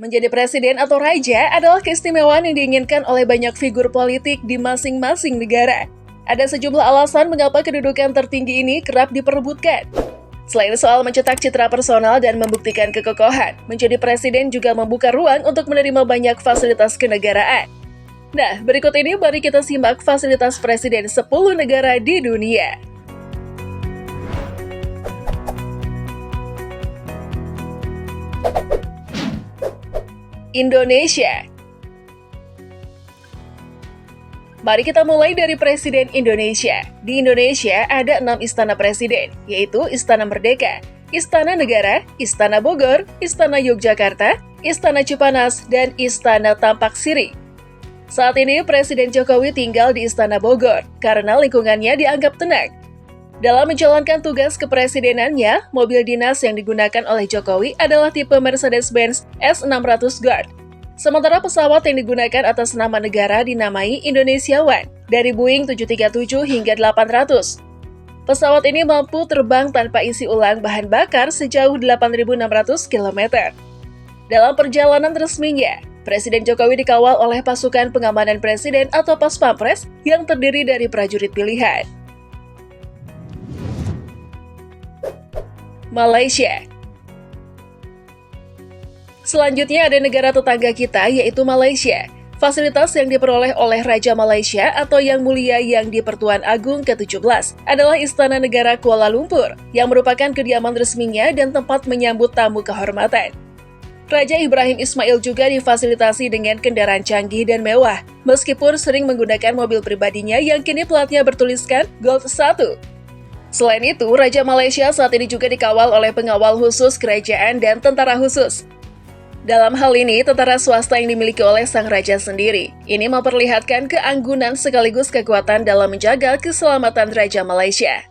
Menjadi presiden atau raja adalah keistimewaan yang diinginkan oleh banyak figur politik di masing-masing negara. Ada sejumlah alasan mengapa kedudukan tertinggi ini kerap diperebutkan. Selain soal mencetak citra personal dan membuktikan kekokohan, menjadi presiden juga membuka ruang untuk menerima banyak fasilitas kenegaraan. Nah, berikut ini mari kita simak fasilitas presiden 10 negara di dunia. Indonesia. Mari kita mulai dari Presiden Indonesia. Di Indonesia ada 6 istana presiden, yaitu Istana Merdeka, Istana Negara, Istana Bogor, Istana Yogyakarta, Istana Cipanas, dan Istana Tampak Siri. Saat ini Presiden Jokowi tinggal di Istana Bogor karena lingkungannya dianggap tenang. Dalam menjalankan tugas kepresidenannya, mobil dinas yang digunakan oleh Jokowi adalah tipe Mercedes-Benz S600 Guard. Sementara pesawat yang digunakan atas nama negara dinamai Indonesia One dari Boeing 737 hingga 800. Pesawat ini mampu terbang tanpa isi ulang bahan bakar sejauh 8.600 km. Dalam perjalanan resminya, Presiden Jokowi dikawal oleh pasukan pengamanan presiden atau Pas Pampres yang terdiri dari prajurit pilihan. Malaysia. Selanjutnya ada negara tetangga kita yaitu Malaysia. Fasilitas yang diperoleh oleh Raja Malaysia atau Yang Mulia Yang di-Pertuan Agong ke-17 adalah Istana Negara Kuala Lumpur yang merupakan kediaman resminya dan tempat menyambut tamu kehormatan. Raja Ibrahim Ismail juga difasilitasi dengan kendaraan canggih dan mewah, meskipun sering menggunakan mobil pribadinya yang kini platnya bertuliskan Gold 1. Selain itu, Raja Malaysia saat ini juga dikawal oleh pengawal khusus kerajaan dan tentara khusus. Dalam hal ini, tentara swasta yang dimiliki oleh sang raja sendiri. Ini memperlihatkan keanggunan sekaligus kekuatan dalam menjaga keselamatan Raja Malaysia.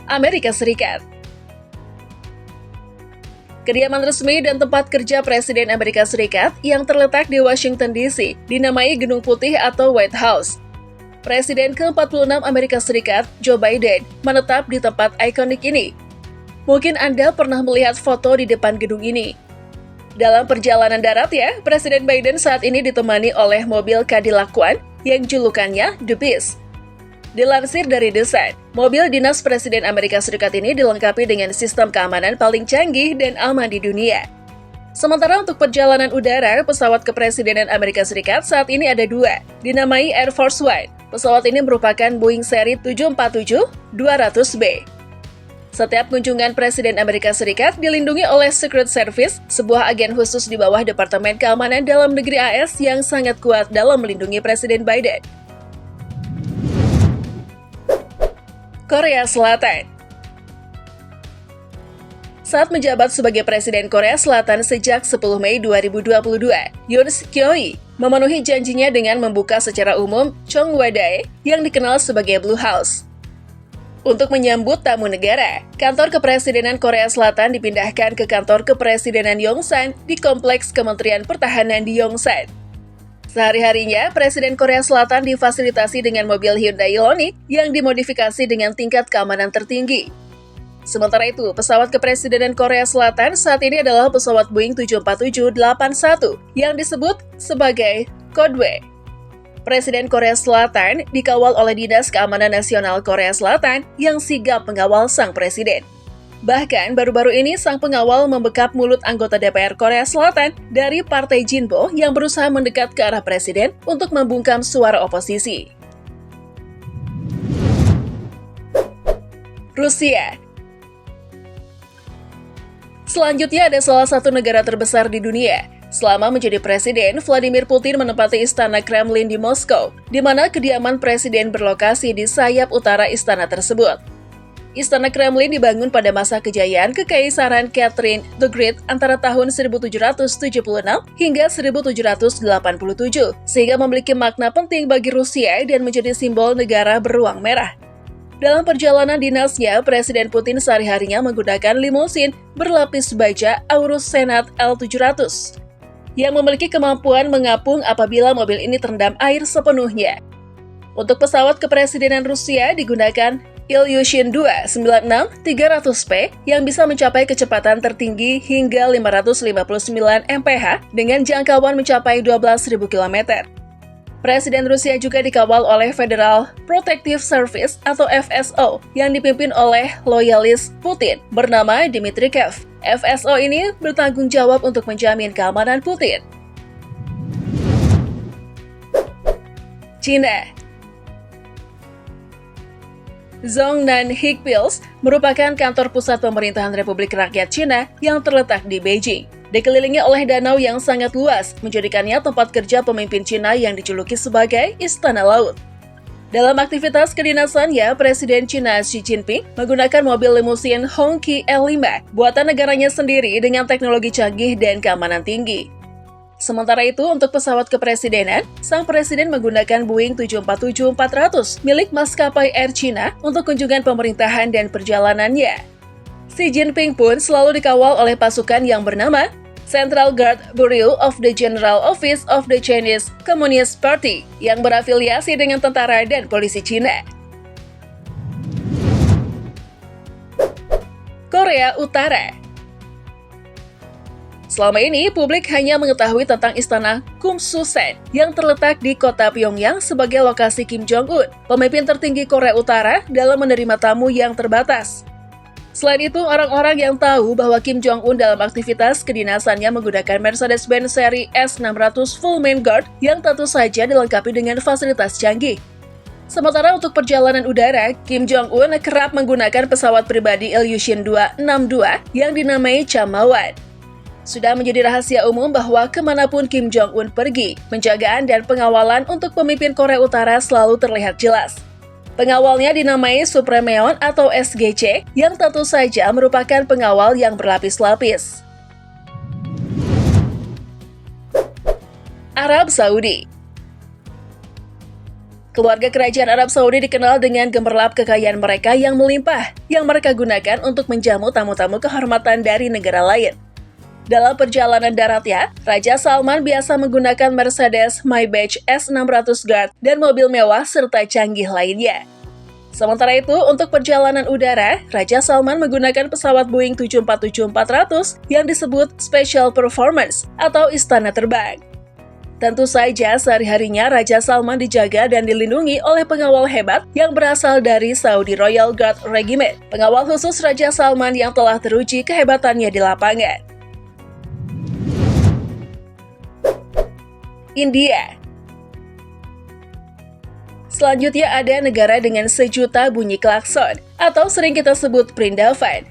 Amerika Serikat. Kediaman resmi dan tempat kerja Presiden Amerika Serikat yang terletak di Washington DC dinamai Gedung Putih atau White House. Presiden ke-46 Amerika Serikat, Joe Biden, menetap di tempat ikonik ini. Mungkin Anda pernah melihat foto di depan gedung ini. Dalam perjalanan darat ya, Presiden Biden saat ini ditemani oleh mobil Cadillac One yang julukannya The Beast. Dilansir dari The Sun, mobil dinas Presiden Amerika Serikat ini dilengkapi dengan sistem keamanan paling canggih dan aman di dunia. Sementara untuk perjalanan udara, pesawat kepresidenan Amerika Serikat saat ini ada 2, dinamai Air Force One. Pesawat ini merupakan Boeing seri 747-200B. Setiap kunjungan Presiden Amerika Serikat dilindungi oleh Secret Service, sebuah agen khusus di bawah Departemen Keamanan Dalam Negeri AS yang sangat kuat dalam melindungi Presiden Biden. Korea Selatan. Saat menjabat sebagai Presiden Korea Selatan sejak 10 Mei 2022, Yoon Suk-yeol memenuhi janjinya dengan membuka secara umum Cheongwadae yang dikenal sebagai Blue House. Untuk menyambut tamu negara, kantor kepresidenan Korea Selatan dipindahkan ke kantor kepresidenan Yongsan di Kompleks Kementerian Pertahanan di Yongsan. Sehari-harinya, Presiden Korea Selatan difasilitasi dengan mobil Hyundai Ioniq yang dimodifikasi dengan tingkat keamanan tertinggi. Sementara itu, pesawat kepresidenan Korea Selatan saat ini adalah pesawat Boeing 747-81 yang disebut sebagai Kodwe. Presiden Korea Selatan dikawal oleh Dinas Keamanan Nasional Korea Selatan yang sigap mengawal sang presiden. Bahkan, baru-baru ini sang pengawal membekap mulut anggota DPR Korea Selatan dari Partai Jinbo yang berusaha mendekat ke arah presiden untuk membungkam suara oposisi. Rusia. Selanjutnya ada salah satu negara terbesar di dunia. Selama menjadi presiden, Vladimir Putin menempati Istana Kremlin di Moskow, di mana kediaman presiden berlokasi di sayap utara istana tersebut. Istana Kremlin dibangun pada masa kejayaan Kekaisaran Catherine the Great antara tahun 1776 hingga 1787, sehingga memiliki makna penting bagi Rusia dan menjadi simbol negara beruang merah. Dalam perjalanan dinasnya, Presiden Putin sehari-harinya menggunakan limusin berlapis baja Aurus Senat L700 yang memiliki kemampuan mengapung apabila mobil ini terendam air sepenuhnya. Untuk pesawat kepresidenan Rusia digunakan Ilyushin 2 96-300P yang bisa mencapai kecepatan tertinggi hingga 559 mph dengan jangkauan mencapai 12.000 km. Presiden Rusia juga dikawal oleh Federal Protective Service atau FSO yang dipimpin oleh loyalis Putin bernama Dmitry Kev. FSO ini bertanggung jawab untuk menjamin keamanan Putin. Cina. Zhongnan Higpils merupakan kantor pusat pemerintahan Republik Rakyat Cina yang terletak di Beijing. Dikelilingi oleh danau yang sangat luas, menjadikannya tempat kerja pemimpin Cina yang dijuluki sebagai Istana Laut. Dalam aktivitas kedinasannya, Presiden Cina Xi Jinping menggunakan mobil limusin Hongqi L5 buatan negaranya sendiri dengan teknologi canggih dan keamanan tinggi. Sementara itu, untuk pesawat kepresidenan, sang presiden menggunakan Boeing 747-400 milik maskapai Air China untuk kunjungan pemerintahan dan perjalanannya. Xi Jinping pun selalu dikawal oleh pasukan yang bernama Central Guard Bureau of the General Office of the Chinese Communist Party yang berafiliasi dengan tentara dan polisi Cina. Korea Utara. Selama ini, publik hanya mengetahui tentang istana Kumsusan yang terletak di kota Pyongyang sebagai lokasi Kim Jong-un, pemimpin tertinggi Korea Utara, dalam menerima tamu yang terbatas. Selain itu, orang-orang yang tahu bahwa Kim Jong-un dalam aktivitas kedinasannya menggunakan Mercedes-Benz seri S600 Full Main Guard yang tentu saja dilengkapi dengan fasilitas canggih. Sementara untuk perjalanan udara, Kim Jong-un kerap menggunakan pesawat pribadi Ilyushin 262 yang dinamai Chamawan. Sudah menjadi rahasia umum bahwa kemanapun Kim Jong-un pergi, penjagaan dan pengawalan untuk pemimpin Korea Utara selalu terlihat jelas. Pengawalnya dinamai Supremeon atau SGC, yang tentu saja merupakan pengawal yang berlapis-lapis. Arab Saudi. Keluarga kerajaan Arab Saudi dikenal dengan gemerlap kekayaan mereka yang melimpah, yang mereka gunakan untuk menjamu tamu-tamu kehormatan dari negara lain. Dalam perjalanan daratnya, Raja Salman biasa menggunakan Mercedes Maybach S600 Guard dan mobil mewah serta canggih lainnya. Sementara itu, untuk perjalanan udara, Raja Salman menggunakan pesawat Boeing 747-400 yang disebut Special Performance atau Istana Terbang. Tentu saja, sehari-harinya Raja Salman dijaga dan dilindungi oleh pengawal hebat yang berasal dari Saudi Royal Guard Regiment, pengawal khusus Raja Salman yang telah teruji kehebatannya di lapangan. India. Selanjutnya ada negara dengan sejuta bunyi klakson, atau sering kita sebut Vrindavan.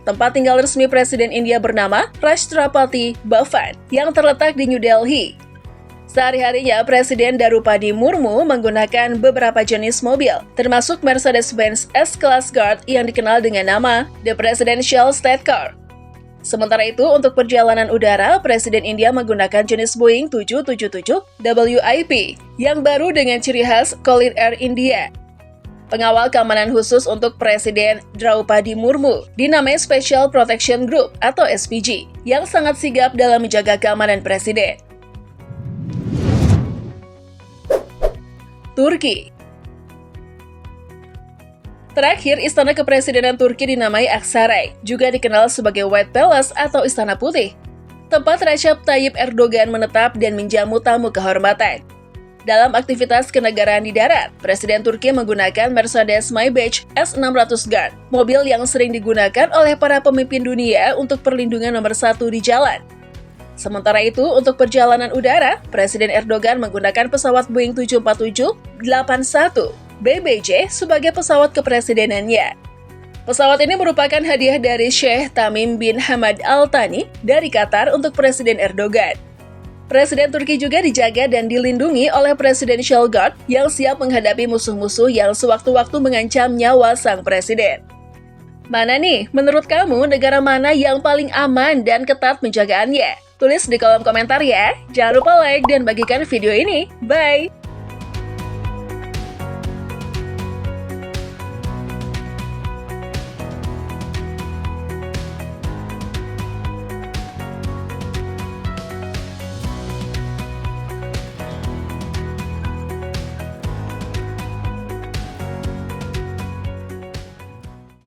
Tempat tinggal resmi Presiden India bernama Rashtrapati Bhavan yang terletak di New Delhi. Sehari-harinya, Presiden Darupadi Murmu menggunakan beberapa jenis mobil, termasuk Mercedes-Benz S-Class Guard yang dikenal dengan nama The Presidential State Car. Sementara itu, untuk perjalanan udara, Presiden India menggunakan jenis Boeing 777 WIP yang baru dengan ciri khas Collid Air India. Pengawal keamanan khusus untuk Presiden Draupadi Murmu dinamai Special Protection Group atau SPG yang sangat sigap dalam menjaga keamanan Presiden. Turki. Terakhir, Istana Kepresidenan Turki dinamai Aksaray, juga dikenal sebagai White Palace atau Istana Putih. Tempat Recep Tayyip Erdogan menetap dan menjamu tamu kehormatan. Dalam aktivitas kenegaraan di darat, Presiden Turki menggunakan Mercedes Maybach S600 Guard, mobil yang sering digunakan oleh para pemimpin dunia untuk perlindungan nomor 1 di jalan. Sementara itu, untuk perjalanan udara, Presiden Erdogan menggunakan pesawat Boeing 747-81 BBJ sebagai pesawat kepresidenannya. Pesawat ini merupakan hadiah dari Sheikh Tamim bin Hamad Al Thani dari Qatar untuk Presiden Erdogan. Presiden Turki juga dijaga dan dilindungi oleh Presidential Guard yang siap menghadapi musuh-musuh yang sewaktu-waktu mengancam nyawa sang presiden. Mana nih, menurut kamu negara mana yang paling aman dan ketat penjagaannya? Tulis di kolom komentar ya. Jangan lupa like dan bagikan video ini. Bye!